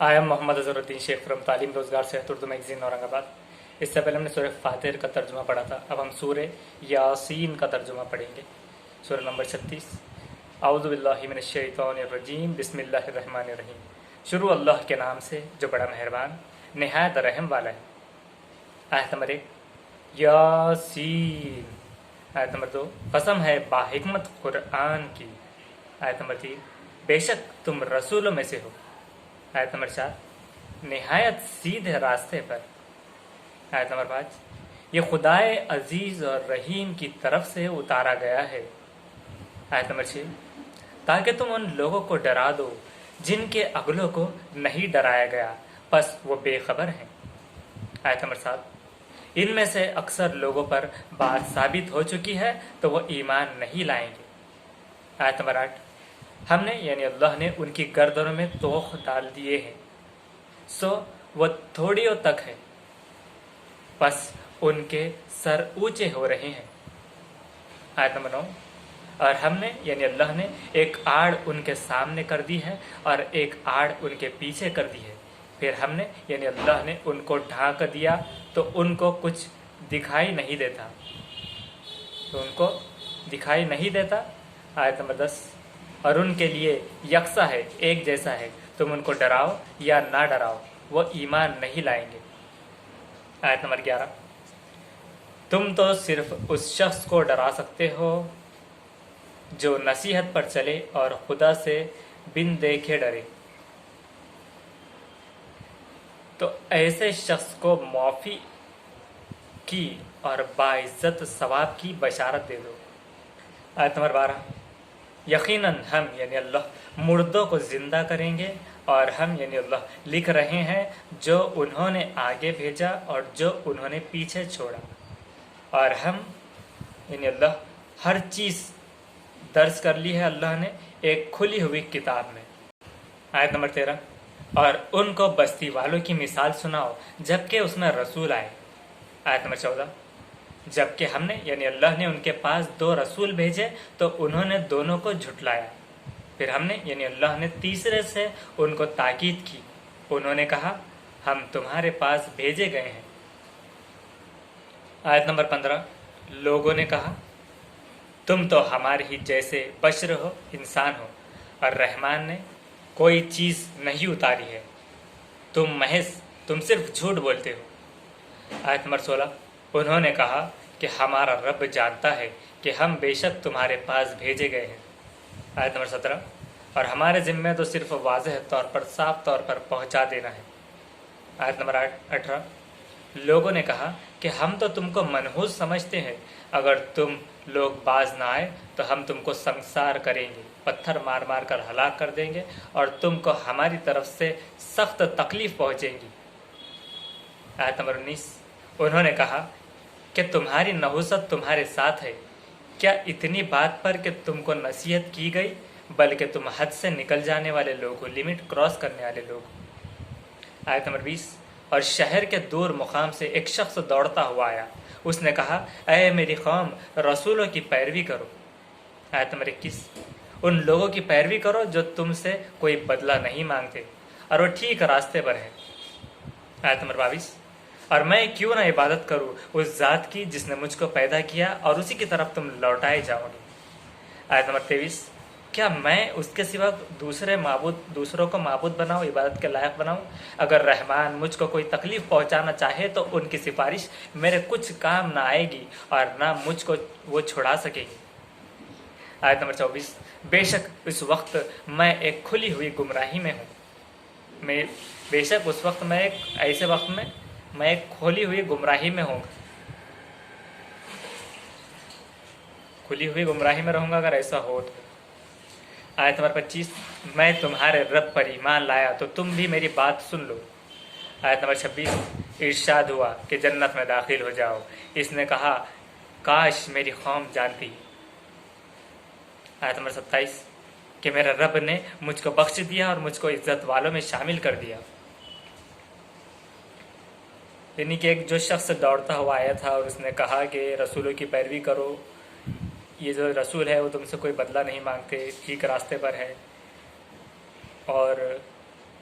I am Mohammad Azharuddin Sheikh from तालीम रोज़गार सेहत उर्दू मैगज़ीन औरंगाबाद। इससे पहले हमने सूरह फातिर का तर्जुमा पढ़ा था। अब हम सूरह यासीन का तर्जुमा पढ़ेंगे। सूरह नंबर 36। औज़ु बिल्लाहि मिनश शैतानिर रजीम, बिस्मिल्लाहिर रहमानिर रहीम। शुरू अल्लाह के नाम से जो बड़ा मेहरबान निहायत रहम वाला है। आयत नंबर 1 यासीन। आयत नंबर 2 कसम है बाहिकमत कुरान की। आयत नंबर 3 बेशक तुम रसूलों में से हो। आयत नंबर 4 निहायत सीधे रास्ते पर। आयत नंबर 5 ये खुदाए अजीज और रहीम की तरफ से उतारा गया है। आयत नंबर 6 ताकि तुम उन लोगों को डरा दो जिनके अगलों को नहीं डराया गया, बस वो बेखबर हैं। आयत नंबर 7 इनमें से अक्सर लोगों पर बात साबित हो चुकी है तो वो ईमान नहीं लाएंगे। आयत नंबर 8 हमने यानी अल्लाह ने उनकी गर्दनों में तोख डाल दिए हैं, सो वो थोड़ियों तक है, बस उनके सर ऊंचे हो रहे हैं। आयत नंबर 9 और हमने यानी अल्लाह ने एक आड़ उनके सामने कर दी है और एक आड़ उनके पीछे कर दी है। फिर हमने यानी अल्लाह ने उनको ढांक दिया तो उनको कुछ दिखाई नहीं देता, आयत नंबर 10 और उनके लिए यकसा है, एक जैसा है, तुम उनको डराओ या ना डराओ वो ईमान नहीं लाएंगे। आयत नंबर 11 तुम तो सिर्फ उस शख्स को डरा सकते हो जो नसीहत पर चले और खुदा से बिन देखे डरे, तो ऐसे शख्स को माफ़ी की और बाइज्जत सवाब की बशारत दे दो। आयत नंबर 12 यकीनन हम यानी अल्लाह मुर्दों को जिंदा करेंगे और हम यानी अल्लाह लिख रहे हैं जो उन्होंने आगे भेजा और जो उन्होंने पीछे छोड़ा, और हम यानी अल्लाह हर चीज़ दर्ज कर ली है अल्लाह ने एक खुली हुई किताब में। आयत नंबर 13 और उनको बस्ती वालों की मिसाल सुनाओ जबकि उसमें रसूल आए। आयत नंबर 14 जबकि हमने यानी अल्लाह ने उनके पास 2 रसूल भेजे तो उन्होंने दोनों को झुटलाया। फिर हमने यानी अल्लाह ने तीसरे से उनको ताकीद की, उन्होंने कहा हम तुम्हारे पास भेजे गए हैं। आयत नंबर 15 लोगों ने कहा तुम तो हमारे ही जैसे बशर हो, इंसान हो, और रहमान ने कोई चीज़ नहीं उतारी है, तुम सिर्फ झूठ बोलते हो। आयत नंबर 16 उन्होंने कहा कि हमारा रब जानता है कि हम बेशक तुम्हारे पास भेजे गए हैं। आयत नंबर 17 और हमारे ज़िम्मे तो सिर्फ वाज़ेह तौर पर साफ तौर पर पहुंचा देना है। आयत नंबर 18 लोगों ने कहा कि हम तो तुमको मनहूस समझते हैं, अगर तुम लोग बाज ना आए तो हम तुमको संसार करेंगे, पत्थर मार मार कर हलाक कर देंगे और तुमको हमारी तरफ से सख्त तकलीफ पहुंचेगी। आयत नंबर 19 उन्होंने कहा कि तुम्हारी नहुसत तुम्हारे साथ है, क्या इतनी बात पर कि तुमको नसीहत की गई, बल्कि तुम हद से निकल जाने वाले लोग हो, लिमिट क्रॉस करने वाले लोग। आयत नंबर 20 और शहर के दूर मुकाम से एक शख्स दौड़ता हुआ आया, उसने कहा ऐ मेरी कौम रसूलों की पैरवी करो। आयत नंबर 21 उन लोगों की पैरवी करो जो तुमसे कोई बदला नहीं मांगते और वो ठीक रास्ते पर है। आयत नंबर 22 और मैं क्यों ना इबादत करूं उस ज़ात की जिसने मुझको पैदा किया और उसी की तरफ तुम लौटाए जाओगे। आयत नंबर 23 क्या मैं उसके सिवा दूसरों को माबूद बनाऊं, इबादत के लायक बनाऊं? अगर रहमान मुझको कोई तकलीफ़ पहुंचाना चाहे तो उनकी सिफारिश मेरे कुछ काम ना आएगी और ना मुझको वो छुड़ा सकेगी। आयत नंबर 24 बेशक उस वक्त मैं एक खुली हुई गुमराही में हूँ, बेशक उस वक्त मैं एक ऐसे वक्त में मैं एक खोली हुई गुमराही में हूँ, खुली हुई गुमराही में रहूँगा अगर ऐसा हो तो। आयत नंबर 25 मैं तुम्हारे रब पर ईमान लाया तो तुम भी मेरी बात सुन लो। आयत नंबर 26 इरशाद हुआ कि जन्नत में दाखिल हो जाओ, इसने कहा काश मेरी कौम जानती। आयत नंबर 27 कि मेरे रब ने मुझको बख्श दिया और मुझको इज्जत वालों में शामिल कर दिया। यानी कि एक जो शख्स दौड़ता हुआ आया था और उसने कहा कि रसूलों की पैरवी करो, ये जो रसूल है वो तुमसे कोई बदला नहीं मांगते, ठीक रास्ते पर है, और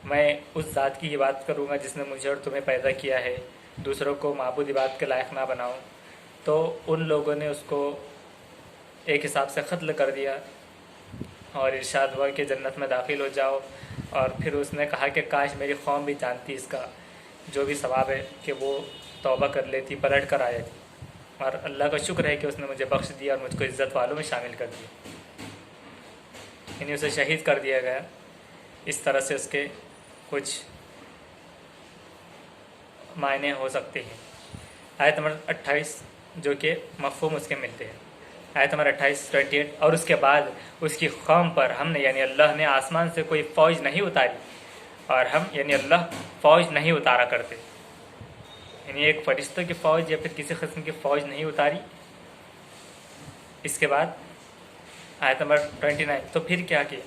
میں اس ذات کی بات کروں گا جس نے مجھے اور تمہیں پیدا کیا ہے، دوسروں کو معبود عبادت کے لائق نہ بناؤں۔ تو ان لوگوں نے اس کو ایک حساب سے قتل کر دیا اور ارشاد ہوا کہ جنت میں داخل ہو جاؤ۔ اور پھر اس نے کہا کہ کاش میری قوم بھی جانتی اس کا جو بھی ثواب ہے کہ وہ توبہ کر لیتی، پلٹ کر آئے تھی۔ اور اللہ کا شکر ہے کہ اس نے مجھے بخش دیا اور مجھ کو عزت والوں میں شامل کر دیا، یعنی اسے شہید کر دیا گیا۔ اس طرح سے اس کے کچھ معنی ہو سکتے ہیں۔ آیت نمبر 28 جو کہ مفہوم اس کے ملتے ہیں۔ آیت نمبر 28 اور اس کے بعد اس کی قوم پر ہم نے یعنی اللہ نے آسمان سے کوئی فوج نہیں اتاری، اور ہم یعنی اللہ فوج نہیں اتارا کرتے، یعنی ایک فرشتوں کی فوج یا پھر کسی قسم کی فوج نہیں اتاری۔ اس کے بعد آیت نمبر 29 تو پھر کیا کیا؟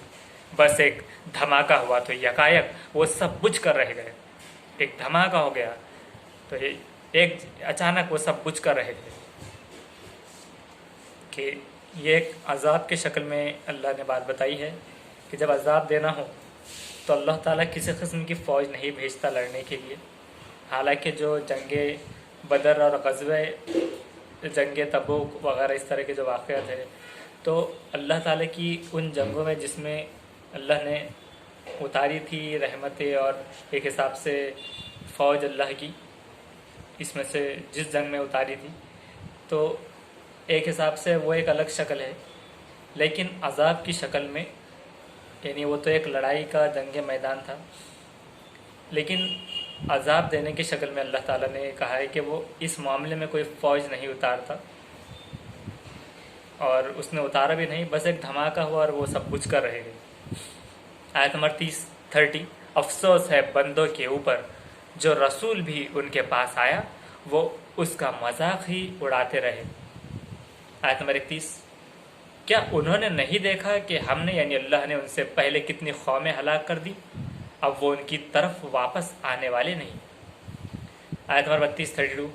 بس ایک دھماکہ ہوا تو یکایک وہ سب بجھ کر رہ گئے۔ ایک دھماکہ ہو گیا تو ایک اچانک وہ سب بجھ کر رہے تھے کہ یہ ایک عذاب کے شکل میں اللہ نے بات بتائی ہے کہ جب عذاب دینا ہو تو اللہ تعالیٰ کسی قسم کی فوج نہیں بھیجتا لڑنے کے لیے۔ حالانکہ جو جنگ بدر اور غزوہ جنگ تبوک وغیرہ اس طرح کے جو واقعات ہیں تو اللہ تعالیٰ کی ان جنگوں میں جس میں اللہ نے اتاری تھی رحمتیں اور ایک حساب سے فوج اللہ کی، اس میں سے جس جنگ میں اتاری تھی تو ایک حساب سے وہ ایک الگ شکل ہے، لیکن عذاب کی شکل میں، یعنی وہ تو ایک لڑائی کا جنگ میدان تھا، لیکن عذاب دینے کی شکل میں اللہ تعالیٰ نے کہا ہے کہ وہ اس معاملے میں کوئی فوج نہیں اتارتا، اور اس نے اتارا بھی نہیں، بس ایک دھماکہ ہوا اور وہ سب بجھ کر رہ گئے۔ آیت نمبر 30 افسوس ہے بندوں کے اوپر جو رسول بھی ان کے پاس آیا وہ اس کا مذاق ہی اڑاتے رہے۔ آیت نمبر 31 کیا انہوں نے نہیں دیکھا کہ ہم نے یعنی اللہ نے ان سے پہلے کتنی قومیں ہلاک کر دی، اب وہ ان کی طرف واپس آنے والے نہیں۔ آیت نمبر 32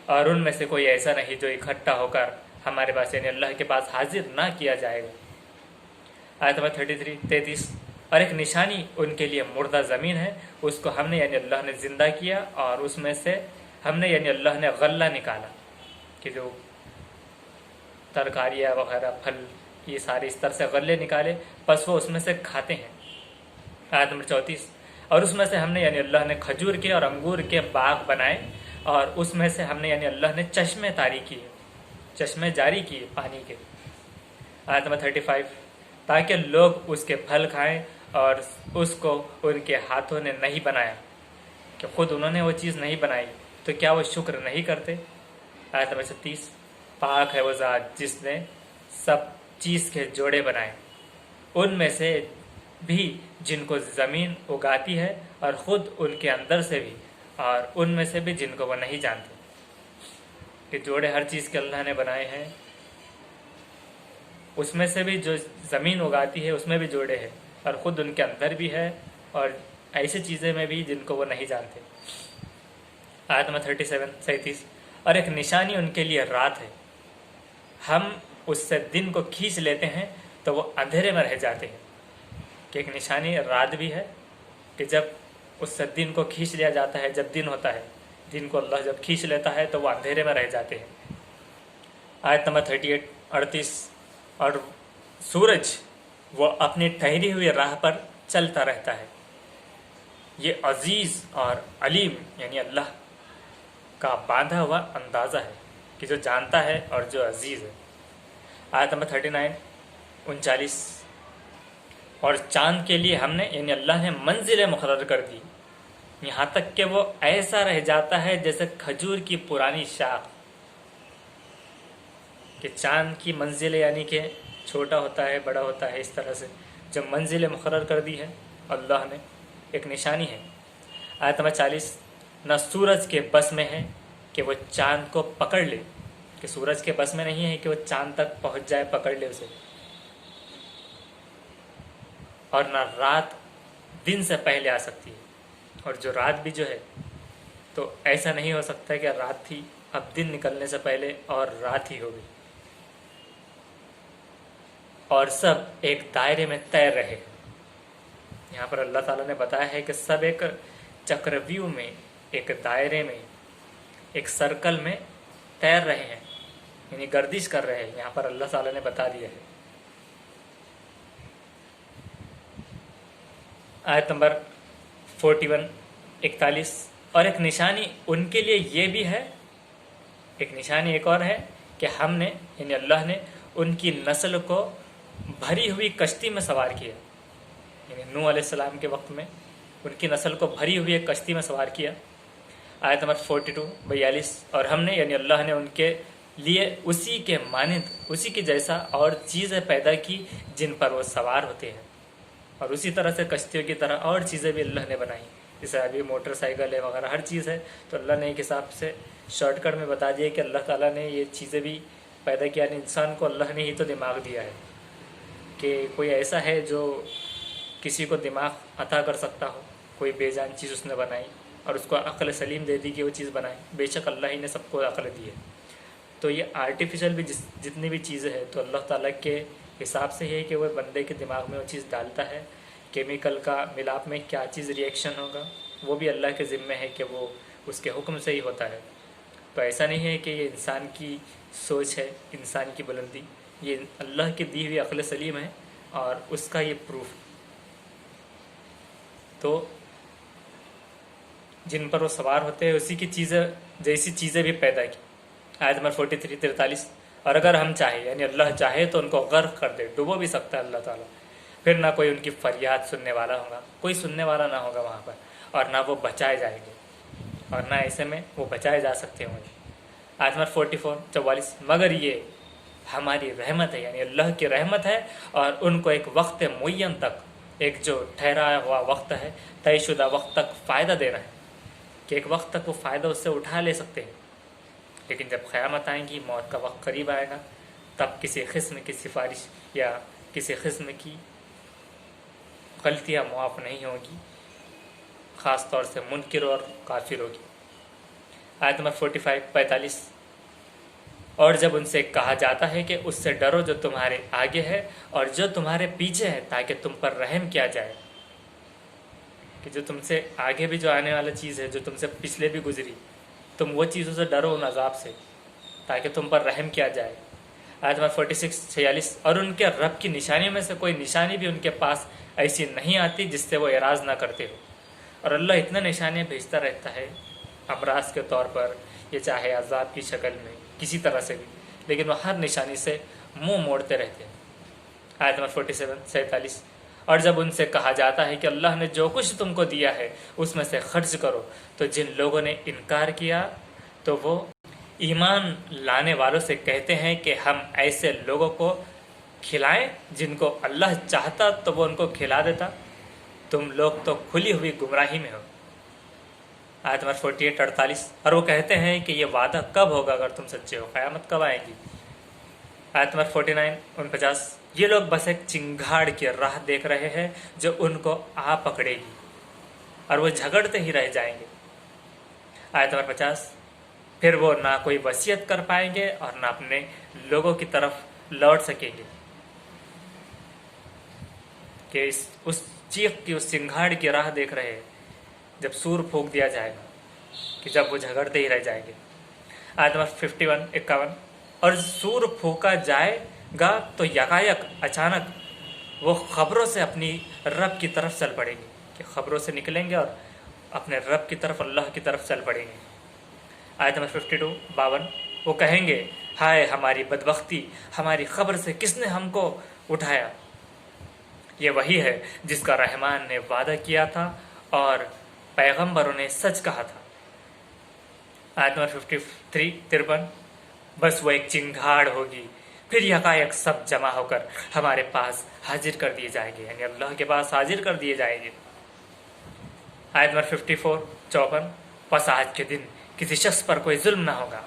اور ان میں سے کوئی ایسا نہیں جو اکٹھا ہو کر ہمارے پاس یعنی اللہ کے پاس حاضر نہ کیا جائے گا۔ آیت نمبر 33 اور ایک نشانی ان کے لیے مردہ زمین ہے، اس کو ہم نے یعنی اللہ نے زندہ کیا اور اس میں سے ہم نے یعنی اللہ نے غلہ نکالا کہ جو ترکاریاں وغیرہ پھل یہ سارے اس طرح سے غلے نکالے، پس وہ اس میں سے کھاتے ہیں۔ آیت نمبر 34 اور اس میں سے ہم نے یعنی اللہ نے کھجور کے اور انگور کے باغ بنائے، اور اس میں سے ہم نے یعنی اللہ نے چشمے طاری کیے، چشمے جاری کیے پانی کے۔ آیت نمبر 35 تاکہ لوگ اس کے پھل کھائیں، اور اس کو ان کے ہاتھوں نے نہیں بنایا، کہ خود انہوں نے وہ چیز نہیں بنائی تو کیا وہ شکر نہیں کرتے۔ آیت نمبر 36 پاک ہے وہ ذات جس نے سب چیز کے جوڑے بنائے، ان میں سے بھی جن کو زمین اگاتی ہے اور خود ان کے اندر سے بھی، اور ان میں سے بھی جن کو وہ نہیں جانتے، کہ جوڑے ہر چیز کے اللہ نے بنائے ہیں، اس میں سے بھی جو زمین اگاتی ہے اس میں بھی جوڑے ہیں، اور خود ان کے اندر بھی ہے، اور ایسی چیزیں میں بھی جن کو وہ نہیں جانتے۔ آیت نمبر 37 اور ایک نشانی ان کے لیے رات ہے، ہم اس سے دن کو کھینچ لیتے ہیں تو وہ اندھیرے میں رہ جاتے ہیں، کہ ایک نشانی رات بھی ہے کہ جب اس سے دن کو کھینچ لیا جاتا ہے، جب دن ہوتا ہے دن کو اللہ جب کھینچ لیتا ہے تو وہ اندھیرے میں رہ جاتے ہیں۔ آیت نمبر 38 اور سورج وہ اپنی ٹھہری ہوئی راہ پر چلتا رہتا ہے، یہ عزیز اور علیم یعنی اللہ کا باندھا ہوا اندازہ ہے کہ جو جانتا ہے اور جو عزیز ہے۔ آیت نمبر 39 اور چاند کے لیے ہم نے یعنی اللہ نے منزلیں مقرر کر دی، یہاں تک کہ وہ ایسا رہ جاتا ہے جیسے کھجور کی پرانی شاخ، کہ چاند کی منزلیں یعنی کہ چھوٹا ہوتا ہے بڑا ہوتا ہے، اس طرح سے جو منزلیں مقرر کر دی ہے اللہ نے، ایک نشانی ہے۔ آیت نمبر 40 نہ سورج کے بس میں ہے کہ وہ چاند کو پکڑ لے، کہ سورج کے بس میں نہیں ہے کہ وہ چاند تک پہنچ جائے پکڑ لے اسے، اور نہ رات دن سے پہلے آ سکتی ہے، اور جو رات بھی جو ہے تو ایسا نہیں ہو سکتا کہ رات تھی اب دن نکلنے سے پہلے اور رات ہی ہوگی، اور سب ایک دائرے میں تیر رہے، यहाँ पर अल्लाह ताला ने बताया है कि सब एक चक्रव्यूह में, एक दायरे में, एक सर्कल में तैर रहे हैं, यानी गर्दिश कर रहे हैं। यहाँ पर अल्लाह ताला ने बता दिया है। आयत नंबर 41, 41। और एक निशानी उनके लिए ये भी है, एक निशानी एक और है कि हमने यानी अल्लाह ने उनकी नस्ल को भरी हुई कश्ती में सवार किया, यानी नूह अलैहिस्सलाम के वक्त में उनकी नस्ल को भरी हुई एक कश्ती में सवार किया। आयत नंबर 42, 42। और हमने यानी अल्लाह ने उनके लिए उसी के मानिंद, उसी के जैसा और चीज़ें पैदा की जिन पर वो सवार होते हैं, और उसी तरह से कश्तियों की तरह और चीज़ें भी अल्लाह ने बनाई, जैसे अभी मोटरसाइकिल है वगैरह हर चीज़ है। तो अल्लाह ने एक हिसाब से शॉर्टकट में बता दिया कि अल्लाह ताला ने ये चीज़ें भी पैदा किया। इंसान को अल्लाह ने ही तो दिमाग दिया है कि कोई ऐसा है जो किसी को दिमाग अता कर सकता हो, कोई बेजान चीज़ उसने बनाई और उसको अक्ल सलीम दे दी कि वो चीज़ बनाए। बेशक अल्लाह ही ने सबको अक्ल दी है। तो ये आर्टिफिशियल भी जितनी भी चीज़ें हैं तो अल्लाह ताला के हिसाब से ही है कि वो बंदे के दिमाग में वो चीज़ डालता है। केमिकल का मिलाप में क्या चीज़ रिएक्शन होगा वो भी अल्लाह के ज़िम्मे है कि वो उसके हुक्म से ही होता है। तो ऐसा नहीं है कि ये इंसान की सोच है, इंसान की बुलंदी, ये अल्लाह की दी हुई अक्ल सलीम है और उसका ये प्रूफ। तो जिन पर वो सवार होते हैं उसी की चीज़ें, जैसी चीज़ें भी पैदा की। आयत नंबर 43, 43। और अगर हम चाहे यानी अल्लाह चाहे तो उनको गर्क कर दे, डुबो भी सकता है अल्लाह ताला, फिर ना कोई उनकी फरियाद सुनने वाला होगा, कोई सुनने वाला ना होगा वहाँ पर, और ना वो बचाए जाएंगे, और ना ऐसे में वो बचाए जा सकते होंगे। आयत नंबर 44, 44। मगर ये हमारी रहमत है, यानी अल्लाह की रहमत है, और उनको एक वक्त मुय्यन तक, एक जो ठहराया हुआ वक्त है, तयशुदा वक्त तक फ़ायदा दे रहा है कि एक वक्त तक वो फ़ायदा उससे उठा ले सकते हैं। लेकिन जब क़यामत आएंगी, मौत का वक्त करीब आएगा, तब किसी किस्म की सिफारिश या किसी किस्म की गलतियाँ मुआफ़ नहीं होगी, ख़ास तौर से मुनकिर और काफिरों की। आयत नंबर 45, 45। और जब उनसे कहा जाता है कि उससे डरो जो तुम्हारे आगे है और जो तुम्हारे पीछे है, ताकि तुम पर रहम किया जाए, कि जो तुमसे आगे भी जो आने वाला चीज़ है, जो तुमसे पिछले भी गुजरी, तुम वो चीज़ों से डरो उन अजाब से, ताकि तुम पर रहम किया जाए। आयत नंबर 46, 46। और उनके रब की निशानियों में से कोई निशानी भी उनके पास ऐसी नहीं आती जिससे वो एराज़ ना करते हो। और अल्लाह इतना निशानियाँ भेजता रहता है अमराज के तौर पर, ये चाहे अजाब की शक्ल में, किसी तरह से भी, लेकिन वो हर निशानी से मुंह मोड़ते रहते हैं। आयत नंबर 47, 47। और जब उनसे कहा जाता है कि अल्लाह ने जो कुछ तुमको दिया है उसमें से खर्च करो, तो जिन लोगों ने इनकार किया तो वो ईमान लाने वालों से कहते हैं कि हम ऐसे लोगों को खिलाएं जिनको अल्लाह चाहता तो वो उनको खिला देता, तुम लोग तो खुली हुई गुमराही में हो। आयत नंबर 48, 48। और वो कहते हैं कि ये वादा कब होगा अगर तुम सच्चे हो, क़यामत कब आएगी। आयत नंबर 49, 49। ये लोग बस एक चिंगाड़ की राह देख रहे हैं जो उनको आ पकड़ेगी और वो झगड़ते ही रह जाएंगे। आयत नंबर 50। फिर वो ना कोई वसीयत कर पाएंगे और ना अपने लोगों की तरफ लौट सकेंगे, कि उस चीख की, उस चिंगाड़ की राह देख रहे हैं जब सूर फूंक दिया जाएगा, कि जब वो झगड़ते ही रह जाएंगे। आयत नंबर 51, 51। और सूर फूंका जाएगा तो यकायक अचानक वो खबरों से अपनी रब की तरफ चल पड़ेंगे, कि खबरों से निकलेंगे और अपने रब की तरफ, अल्लाह की तरफ चल पड़ेंगे। आयत नंबर 52, 52। वो कहेंगे हाय हमारी बदबख्ती, हमारी खबर से किसने हमको उठाया। ये वही है जिसका रहमान ने वादा किया था और पैगंबरों ने सच कहा था। आयत नंबर 53, 53। बस वो एक चिंगाड़ होगी, फिर यकायक सब जमा होकर हमारे पास हाजिर कर दिए जाएंगे, यानी अल्लाह के पास हाजिर कर दिए जाएंगे। आयत नंबर 54, 54। बस आज के दिन किसी शख्स पर कोई जुल्म ना होगा,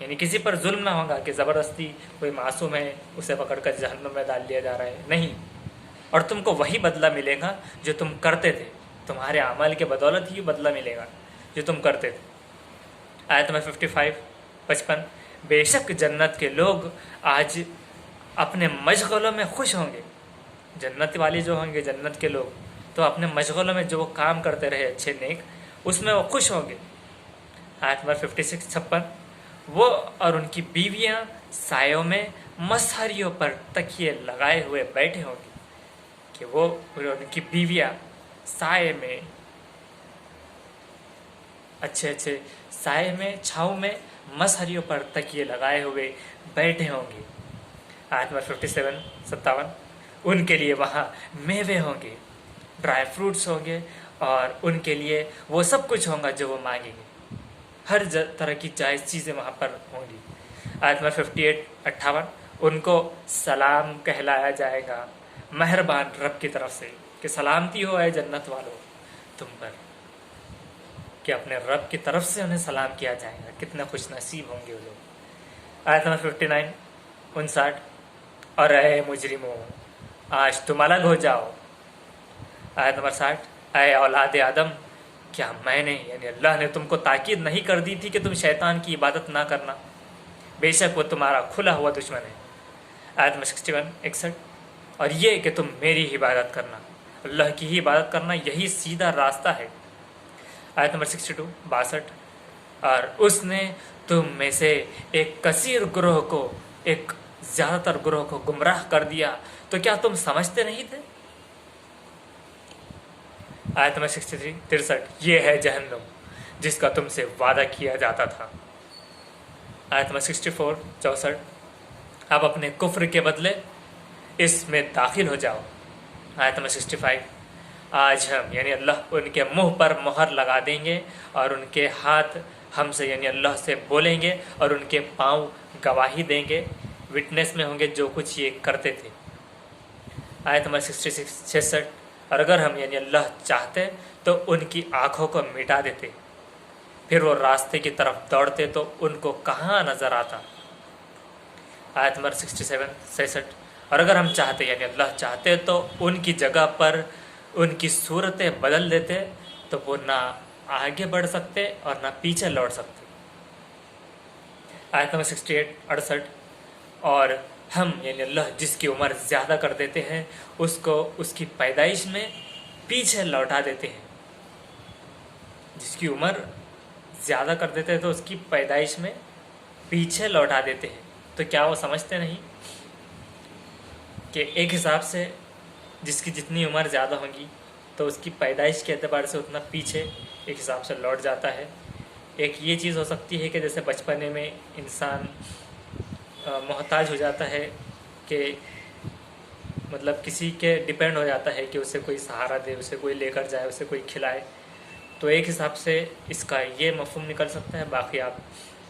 यानी किसी पर जुल्म ना होगा कि ज़बरदस्ती कोई मासूम है उसे पकड़कर जहन्नुम में डाल दिया जा रहा है, नहीं। और तुमको वही बदला मिलेगा जो तुम करते थे, तुम्हारे अमल के बदौलत ही बदला मिलेगा जो तुम करते थे। आयत नंबर 55, 55। बेशक जन्नत के लोग आज अपने मशगलों में खुश होंगे, जन्नत वाले जो होंगे, जन्नत के लोग, तो अपने मशगलों में जो वो काम करते रहे अच्छे नेक, उसमें वो खुश होंगे। आयत नंबर 56-56, वो और उनकी बीवियां सायों में मसहरियों पर तकिए लगाए हुए बैठे होंगे। कि वो और उनकी बीवियां साय में, अच्छे अच्छे साय में, छाँव में मसहरियों पर तकिए लगाए हुए बैठे होंगे। आयत नंबर 57-57, उनके लिए वहाँ मेवे होंगे, ड्राई फ्रूट्स होंगे, और उनके लिए वो सब कुछ होगा जो वो मांगेंगे। हर तरह की जायज़ चीज़ें वहाँ पर होंगी। आयत नंबर 58-58, उनको सलाम कहलाया जाएगा मेहरबान रब की तरफ से, कि सलामती हो है जन्नत वालों तुम पर, कि अपने रब की तरफ से उन्हें सलाम किया जाएगा। कितने खुश नसीब होंगे वो लोग। आयत नंबर 59-59, और अय मुजरिमों आज तुम अलग हो जाओ। आयत नंबर 60, अय औलाद आदम, क्या मैंने यानी अल्लाह ने तुमको ताकीद नहीं कर दी थी कि तुम शैतान की इबादत ना करना, बेशक वो तुम्हारा खुला हुआ दुश्मन है। आयत नंबर 61-61, और ये कि तुम मेरी ही इबादत करना, अल्लाह की ही इबादत करना, यही सीधा रास्ता है। आयत नंबर 62-62, और उसने तुम में से एक कसीर ग्रोह को, एक ज़्यादातर ग्रोह को गुमराह कर दिया, तो क्या तुम समझते नहीं थे। आयत नंबर 63-63, ये है जहन्नुम जिसका तुमसे वादा किया जाता था। आयत नंबर 64-64, अब अपने कुफ्र के बदले इसमें दाखिल हो जाओ। आयत नंबर 65, आज हम यानी अल्लाह उनके मुंह पर मोहर लगा देंगे, और उनके हाथ हमसे यानी अल्लाह से बोलेंगे, और उनके पाँव गवाही देंगे, विटनेस में होंगे जो कुछ ये करते थे। आयत नंबर 66-66, और अगर हम यानी अल्लाह चाहते तो उनकी आँखों को मिटा देते, फिर वो रास्ते की तरफ दौड़ते तो उनको कहाँ नज़र आता। आयत नंबर 67-66, और अगर हम चाहते यानी अल्लाह चाहते तो उनकी जगह पर उनकी सूरतें बदल देते, तो वो ना आगे बढ़ सकते और ना पीछे लौट सकते। आयत नंबर 68-68, और हम यानी अल्लाह जिसकी उम्र ज़्यादा कर देते हैं उसको उसकी पैदाइश में पीछे लौटा देते हैं। जिसकी उम्र ज़्यादा कर देते हैं तो उसकी पैदाइश में पीछे लौटा देते हैं। तो क्या वो समझते नहीं कि एक हिसाब से जिसकी जितनी उम्र ज़्यादा होगी तो उसकी पैदाइश के एतबार से उतना पीछे एक हिसाब से लौट जाता है। एक ये चीज़ हो सकती है कि जैसे बचपने में इंसान मोहताज हो जाता है, कि मतलब किसी के डिपेंड हो जाता है कि उसे कोई सहारा दे, उसे कोई लेकर जाए, उसे कोई खिलाए। तो एक हिसाब से इसका ये मफ़हूम निकल सकता है। बाकी आप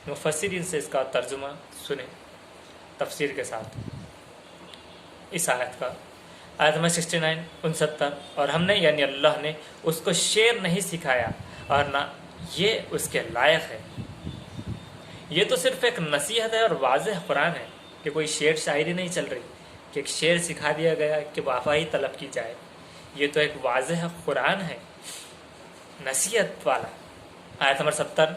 मुफस्सिरीन से इसका तर्जुमा सुने तफसीर के साथ इस आयत का। आयत नंबर 69-69, और हमने यानी अल्लाह ने उसको शेर नहीं सिखाया और ना ये उसके लायक है। ये तो सिर्फ एक नसीहत है और वाज़ेह कुरान है कि कोई शेर शायरी नहीं चल रही कि एक शेर सिखा दिया गया कि वाफाई तलब की जाए। ये तो एक वाज़ेह कुरान है, नसीहत वाला। आयत नंबर 70,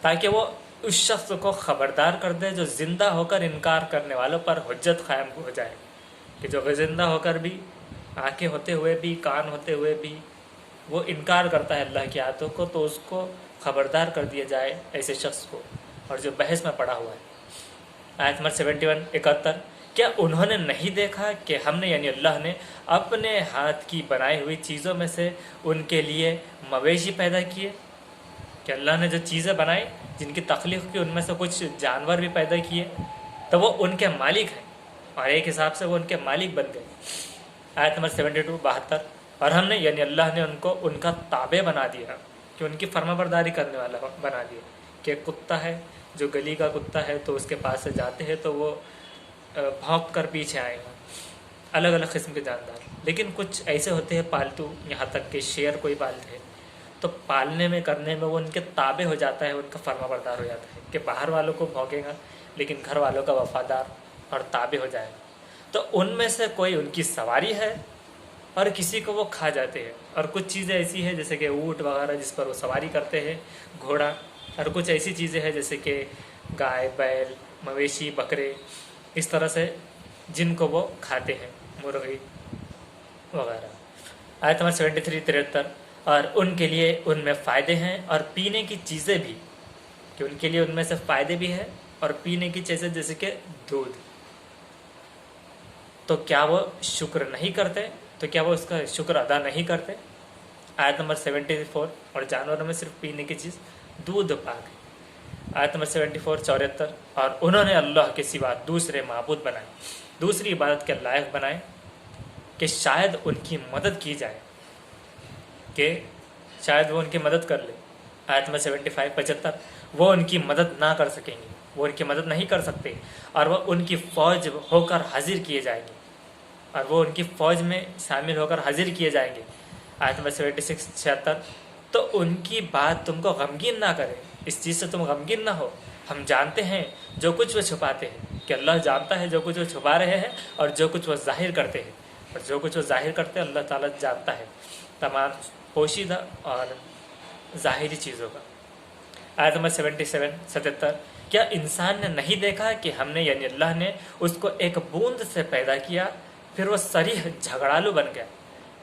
ताकि वो उस शख्स को ख़बरदार कर दे जो ज़िंदा होकर इनकार करने वालों पर हुज्जत कायम हो जाए, कि जो ज़िंदा होकर भी, आंखें होते हुए भी, कान होते हुए भी वो इनकार करता है अल्लाह की आयतों को, तो उसको ख़बरदार कर दिया जाए ऐसे शख्स को, और जो बहस में पड़ा हुआ है। आयत नंबर 71-71, क्या उन्होंने नहीं देखा कि हमने यानी अल्लाह ने अपने हाथ की बनाई हुई चीज़ों में से उनके लिए मवेशी पैदा किए। कि अल्लाह ने जो चीज़ें बनाई, जिनकी तख्लीक़ की, उनमें से कुछ जानवर भी पैदा किए, तो वो उनके मालिक हैं और एक हिसाब से वो उनके मालिक बन गए। आयत नंबर 72-72, और हमने यानी अल्लाह ने उनको उनका ताबे बना दिया, कि उनकी फर्माबरदारी करने वाला बना दिया। कि एक कुत्ता है जो गली का कुत्ता है, तो उसके पास से जाते हैं तो वो भौंक कर पीछे आएगा। अलग अलग किस्म के जानदार, लेकिन कुछ ऐसे होते हैं पालतू, यहाँ तक कि शेर कोई पालते हैं, तो पालने में करने में वो उनके ताबे हो जाता है, उनका फर्माबरदार हो जाता है, कि बाहर वालों को भौंकेगा लेकिन घर वालों का वफादार और ताबे हो जाएगा। तो उनमें से कोई उनकी सवारी है और किसी को वो खा जाते हैं। और कुछ चीज़ें ऐसी हैं जैसे कि ऊँट वगैरह जिस पर वो सवारी करते हैं, घोड़ा, और कुछ ऐसी चीज़ें हैं जैसे कि गाय, बैल, मवेशी, बकरे, इस तरह से जिनको वो खाते हैं, मुर्गी। वगैरह। आयत नंबर 73-73, और उनके लिए उनमें फ़ायदे हैं और पीने की चीज़ें भी, कि उनके लिए उनमें से फ़ायदे भी हैं और पीने की चीज़ें जैसे कि दूध। तो क्या वो शुक्र नहीं करते? तो क्या वो उसका शुक्र अदा नहीं करते? आयत नंबर 74, और जानवरों में सिर्फ पीने की चीज़ दूध पाक है। आयत नंबर 74-74, और उन्होंने अल्लाह के सिवा दूसरे माबूद बनाए, दूसरी इबादत के लायक बनाए कि शायद उनकी मदद की जाए, कि शायद वो उनकी मदद कर ले। आयत नंबर 75-75, वो उनकी मदद ना कर सकेंगे, वो उनकी मदद नहीं कर सकते, और वह उनकी फ़ौज होकर हाजिर किए जाएंगे, और वो उनकी फ़ौज में शामिल होकर हाजिर किए जाएंगे। आयत नंबर 76-76, तो उनकी बात तुमको गमगीन ना करे, इस चीज़ से तुम गमगीन ना हो। हम जानते हैं जो कुछ वो छुपाते हैं, कि अल्लाह जानता है जो कुछ वो छुपा रहे हैं और जो कुछ वो जाहिर करते हैं, और जो कुछ वो जाहिर करते हैं अल्लाह ताला जानता है तमाम पोशीदा और ज़ाहिरी चीज़ों का। आयत नंबर 77-77, क्या इंसान ने नहीं देखा कि हमने यानी अल्लाह ने उसको एक बूंद से पैदा किया, फिर वो सरीह झगड़ालू बन गया,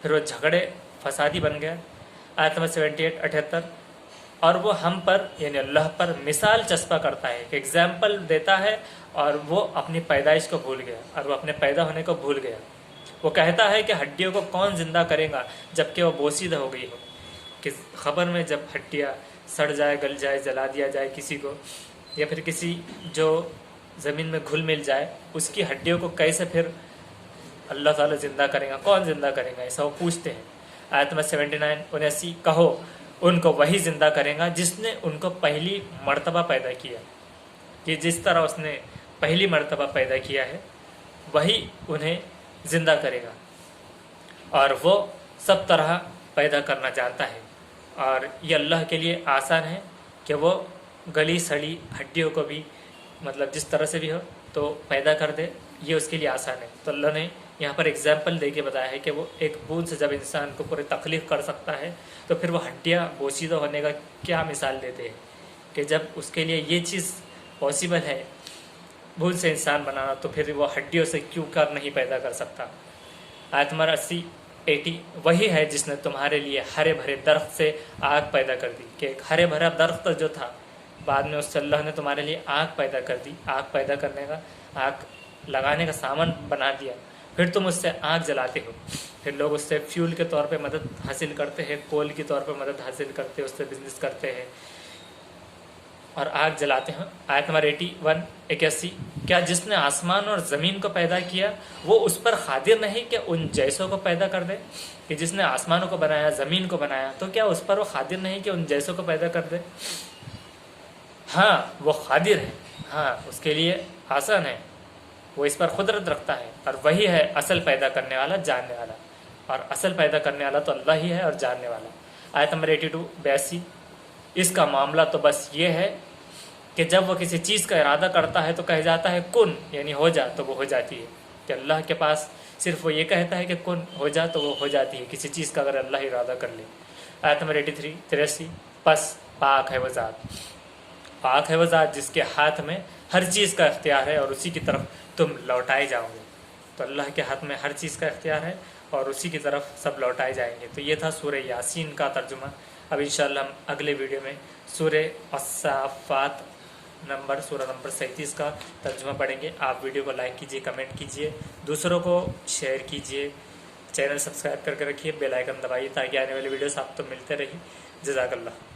फिर वो झगड़े फसादी बन गया। आयत नंबर 78-78, और वो हम पर यानी अल्लाह पर मिसाल चस्पा करता है, कि एग्जाम्पल देता है, और वो अपनी पैदाइश को भूल गया, और वो अपने पैदा होने को भूल गया। वो कहता है कि हड्डियों को कौन जिंदा करेगा जबकि वो बोसीदा हो गई हो। कि खबर में जब हड्डियाँ सड़ जाए, गल जाए, जला दिया जाए किसी को, या फिर किसी जो ज़मीन में घुल मिल जाए, उसकी हड्डियों को कैसे फिर अल्लाह ताला ज़िंदा करेगा, कौन ज़िंदा करेगा, ऐसा वो पूछते हैं। आयत नंबर 79-79, कहो उनको वही ज़िंदा करेगा जिसने उनको पहली मर्तबा पैदा किया, कि जिस तरह उसने पहली मर्तबा पैदा किया है वही उन्हें ज़िंदा करेगा, और वो सब तरह पैदा करना जानता है। और ये अल्लाह के लिए आसान है कि वो गली सड़ी हड्डियों को भी मतलब जिस तरह से भी हो तो पैदा कर दे, ये उसके लिए आसान है। तो अल्लाह ने यहाँ पर एग्जाम्पल दे के बताया है कि वो एक बूंद से जब इंसान को पूरी तकलीफ़ कर सकता है, तो फिर वो हड्डियाँ बोसीदा होने का क्या मिसाल देते हैं, कि जब उसके लिए ये चीज़ पॉसिबल है बूंद से इंसान बनाना, तो फिर वो हड्डियों से क्यों कर नहीं पैदा कर सकता। आयत नंबर 80, वही है जिसने तुम्हारे लिए हरे भरे दरख्त से आग पैदा कर दी, कि एक हरे भरा दरख्त जो था बाद में उससे अल्लाह ने तुम्हारे लिए आग पैदा कर दी, आग पैदा करने का, आग लगाने का सामान बना दिया, फिर तुम उससे आग जलाते हो, फिर लोग उससे फ्यूल के तौर पे मदद हासिल करते हैं, कोल के तौर पे मदद हासिल करते हैं, उससे बिजनेस करते हैं और आग जलाते हैं। आयत नंबर 81, क्या जिसने आसमान और ज़मीन को पैदा किया वो उस पर खादिर नहीं कि उन जैसों को पैदा कर दे, कि जिसने आसमानों को बनाया, ज़मीन को बनाया, तो क्या उस पर वो खादिर नहीं कि उन जैसों को पैदा कर दे। हाँ, वो खादिर है, हाँ उसके लिए आसान है, वो इस पर कुदरत रखता है, और वही है असल पैदा करने वाला, जानने वाला, और असल पैदा करने वाला तो अल्लाह ही है और जानने वाला। आयत नंबर 82, इसका मामला तो बस ये है कि जब वो किसी चीज़ का इरादा करता है तो कह जाता है कुन, यानी हो जा, तो वो हो जाती है। कि अल्लाह के पास सिर्फ वो ये कहता है कि कुन हो जा तो वो हो जाती है, किसी चीज़ का अगर अल्लाह इरादा कर ले। आयत नंबर 83, बस पाक है वो ज़ात, पाक है वो ज़ात जिसके हाथ में हर चीज़ का इख्तियार है और उसी की तरफ तुम लौटाए जाओगे। तो अल्लाह के हाथ में हर चीज़ का इख्तियार है और उसी की तरफ सब लौटाए जाएंगे। तो ये था सूरह यासीन का तर्जुमा। अब इंशाअल्लाह हम अगले वीडियो में सूरह अस्साफ़ात सूरह नंबर 37 का तर्जुमा पढ़ेंगे। आप वीडियो को लाइक कीजिए, कमेंट कीजिए, दूसरों को शेयर कीजिए, चैनल सब्सक्राइब करके रखिए, बेल आइकन दबाइए ताकि आने वाली वीडियोस आप तो मिलते रही। जज़ाकल्लाह।